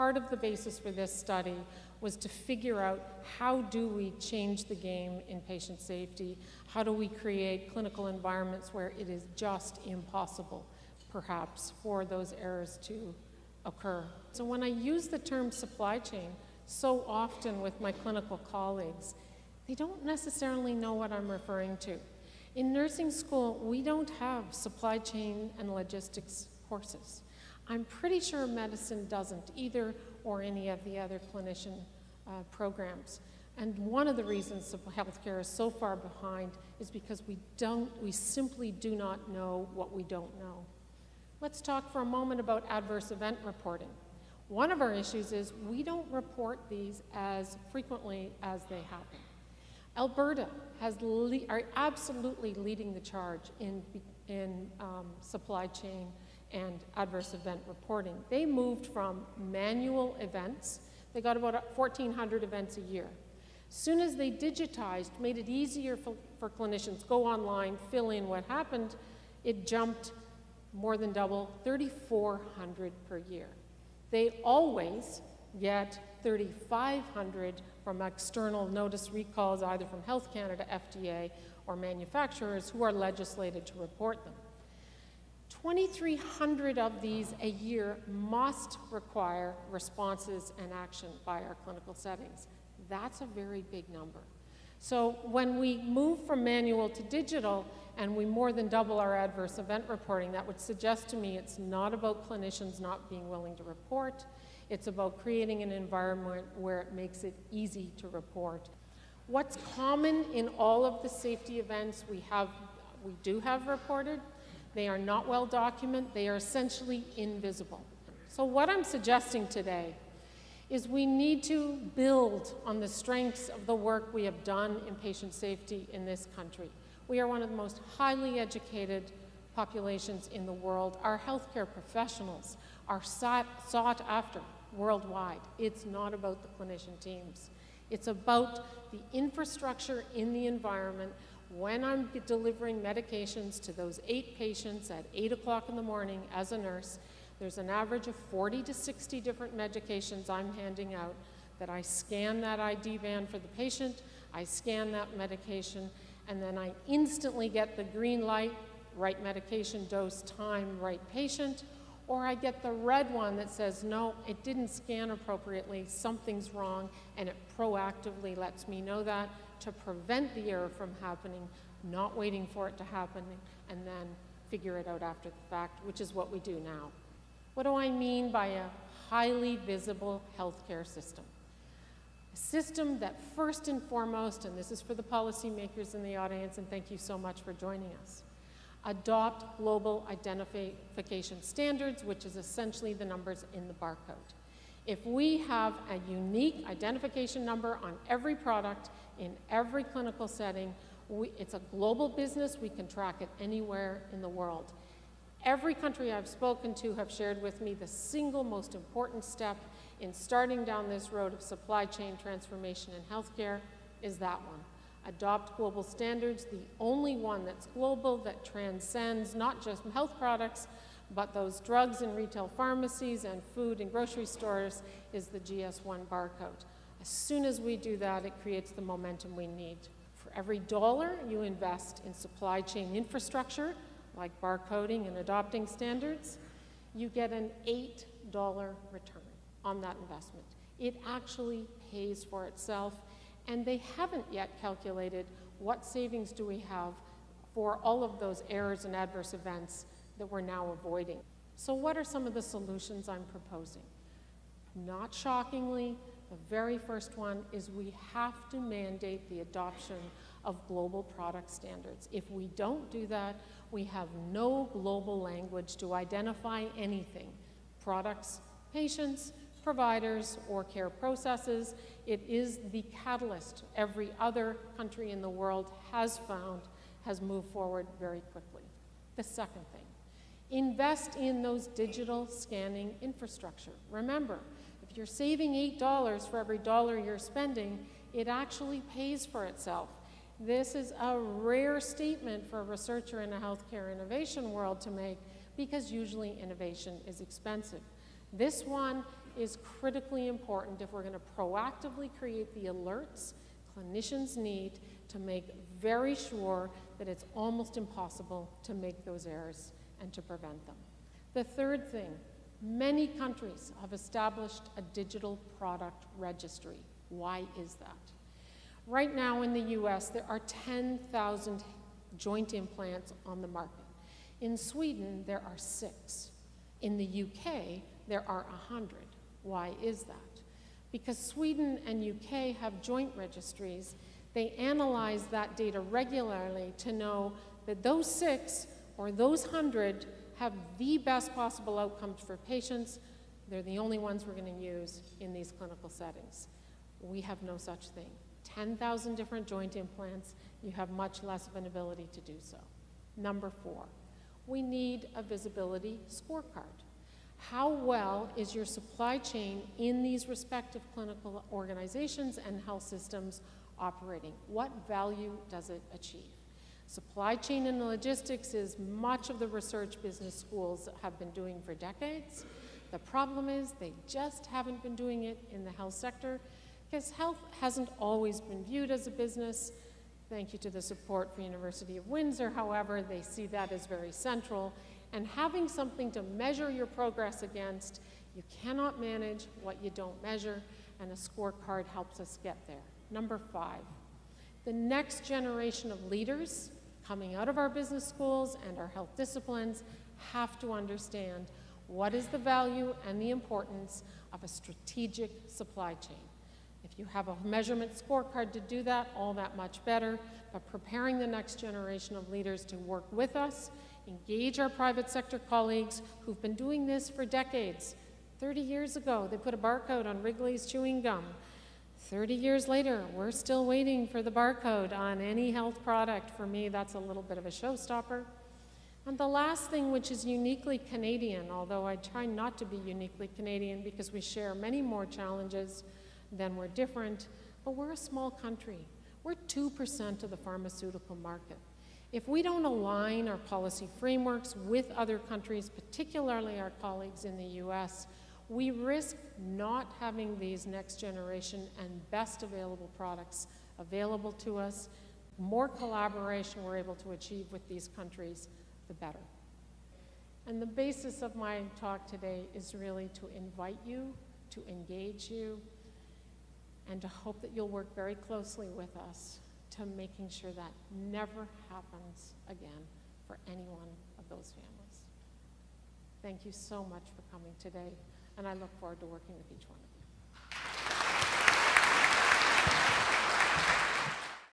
part of the basis for this study was to figure out how do we change the game in patient safety? How do we create clinical environments where it is just impossible, perhaps, for those errors to occur? So when I use the term supply chain so often with my clinical colleagues, they don't necessarily know what I'm referring to. In nursing school, we don't have supply chain and logistics courses. I'm pretty sure medicine doesn't either, or any of the other clinician programs. And one of the reasons healthcare is so far behind is because we simply do not know what we don't know. Let's talk for a moment about adverse event reporting. One of our issues is we don't report these as frequently as they happen. Alberta are absolutely leading the charge in supply chain and adverse event reporting. They moved from manual events, they got about 1,400 events a year. As soon as they digitized, made it easier for clinicians, go online, fill in what happened, it jumped more than double, 3,400 per year. They always get 3,500 from external notice recalls, either from Health Canada, FDA, or manufacturers who are legislated to report them. 2,300 of these a year must require responses and action by our clinical settings. That's a very big number. So when we move from manual to digital and we more than double our adverse event reporting, that would suggest to me it's not about clinicians not being willing to report. It's about creating an environment where it makes it easy to report. What's common in all of the safety events we do have reported, they are not well documented, they are essentially invisible. So what I'm suggesting today is we need to build on the strengths of the work we have done in patient safety in this country. We are one of the most highly educated populations in the world. Our healthcare professionals are sought after worldwide. It's not about the clinician teams. It's about the infrastructure in the environment. When I'm delivering medications to those 8 patients at 8 o'clock in the morning as a nurse, there's an average of 40 to 60 different medications I'm handing out that I scan that ID band for the patient, I scan that medication, and then I instantly get the green light, right medication, dose, time, right patient, or I get the red one that says, no, it didn't scan appropriately, something's wrong, and it proactively lets me know that to prevent the error from happening, not waiting for it to happen, and then figure it out after the fact, which is what we do now. What do I mean by a highly visible healthcare system? A system that first and foremost, and this is for the policymakers in the audience, and thank you so much for joining us, adopt global identification standards, which is essentially the numbers in the barcode. If we have a unique identification number on every product in every clinical setting, it's a global business, we can track it anywhere in the world. Every country I've spoken to have shared with me the single most important step in starting down this road of supply chain transformation in healthcare is that one. Adopt global standards, the only one that's global, that transcends not just health products, but those drugs in retail pharmacies and food and grocery stores, is the GS1 barcode. As soon as we do that, it creates the momentum we need. For every dollar you invest in supply chain infrastructure, like barcoding and adopting standards, you get an $8 return on that investment. It actually pays for itself, and they haven't yet calculated what savings do we have for all of those errors and adverse events that we're now avoiding. So what are some of the solutions I'm proposing? Not shockingly, the very first one is we have to mandate the adoption of global product standards. If we don't do that, we have no global language to identify anything, products, patients, providers, or care processes. It is the catalyst every other country in the world has found has moved forward very quickly. The second thing, invest in those digital scanning infrastructure. Remember, if you're saving $8 for every dollar you're spending, it actually pays for itself. This is a rare statement for a researcher in a healthcare innovation world to make, because usually innovation is expensive. This one is critically important if we're going to proactively create the alerts clinicians need to make very sure that it's almost impossible to make those errors and to prevent them. The third thing, many countries have established a digital product registry. Why is that? Right now in the US, there are 10,000 joint implants on the market. In Sweden, there are 6. In the UK, there are 100. Why is that? Because Sweden and UK have joint registries. They analyze that data regularly to know that those 6 or those 100 have the best possible outcomes for patients. They're the only ones we're going to use in these clinical settings. We have no such thing. 10,000 different joint implants, you have much less of an ability to do so. Number 4, we need a visibility scorecard. How well is your supply chain in these respective clinical organizations and health systems operating? What value does it achieve? Supply chain and logistics is much of the research business schools have been doing for decades. The problem is they just haven't been doing it in the health sector because health hasn't always been viewed as a business. Thank you to the support for University of Windsor, however, they see that as very central. And having something to measure your progress against, you cannot manage what you don't measure, and a scorecard helps us get there. Number 5, the next generation of leaders coming out of our business schools and our health disciplines have to understand what is the value and the importance of a strategic supply chain. If you have a measurement scorecard to do that, all that much better, but preparing the next generation of leaders to work with us, engage our private sector colleagues who've been doing this for decades. 30 years ago, they put a barcode on Wrigley's chewing gum. 30 years later, we're still waiting for the barcode on any health product. For me, that's a little bit of a showstopper. And the last thing, which is uniquely Canadian, although I try not to be uniquely Canadian because we share many more challenges than we're different, but we're a small country. We're 2% of the pharmaceutical market. If we don't align our policy frameworks with other countries, particularly our colleagues in the US, we risk not having these next generation and best available products available to us. The more collaboration we're able to achieve with these countries, the better. And the basis of my talk today is really to invite you, to engage you, and to hope that you'll work very closely with us to making sure that never happens again for any one of those families. Thank you so much for coming today, and I look forward to working with each one of you.